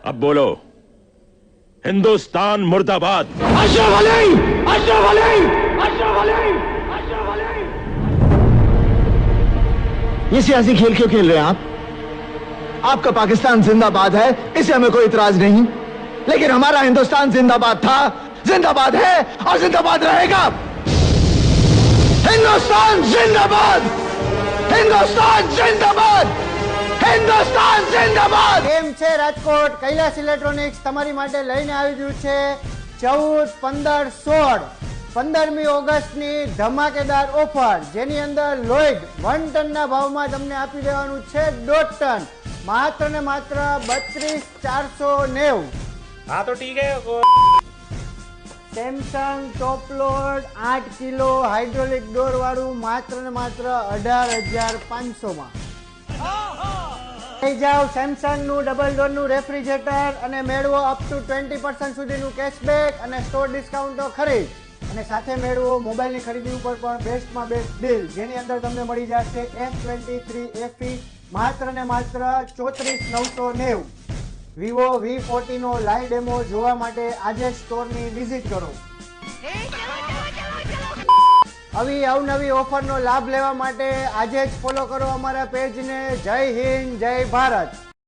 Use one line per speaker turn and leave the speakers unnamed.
अब बोलो, हिंदुस्तान मुर्दाबाद।
अशरफ अली, अशरफ अली, अशरफ अली, अशरफ अली।
ये सियासी खेल क्यों खेल रहे हैं आप? आपका पाकिस्तान जिंदाबाद है, इसे हमें कोई इतराज नहीं, लेकिन हमारा हिंदुस्तान जिंदाबाद था, जिंदाबाद है और जिंदाबाद रहेगा। हिंदुस्तान जिंदाबाद, हिंदुस्तान जिंदाबाद, हिंदुस्तान जिंदाबाद।
કેમ છે રાજકોટ? કૈલાસ ઇલેક્ટ્રોનિક્સ તમારી માટે લઈને આવી ગયું છે 14, 15, 16 15મી ઓગસ્ટની ધમાકેદાર ઓફર, જેની અંદર લોઇડ 1 ટનના ભાવમાં તમને આપી દેવાનું છે 1.5 ટન, માત્ર ને માત્ર 32,490।
हाँ तो ठीक है।
સેમસંગ ટોપ લોડ 8 કિલો હાઇડ્રોલિક ડોર વાળું માત્ર ને માત્ર 18,500 લઈ જાઓ સેમસંગ નું ડબલ ડોર નું રેફ્રિજરેટર અને મેળવો અપ ટુ 20% સુધીનું કેશબેક અને સ્ટોર ડિસ્કાઉન્ટો ખરીદ, અને સાથે મેળવો મોબાઈલની ખરીદી ઉપર પણ બેસ્ટમાં બેસ્ટ ડીલ, જેની અંદર તમને મળી જશે S23 FE માત્ર ને માત્ર 34,990। વિવો V40 નો લાઈવ ડેમો જોવા માટે આજે સ્ટોરની વિઝિટ કરો। આવી અવનવી ઓફરનો લાભ લેવા માટે આજે જ ફોલો કરો અમારા પેજને। જય હિન્દ, જય ભારત।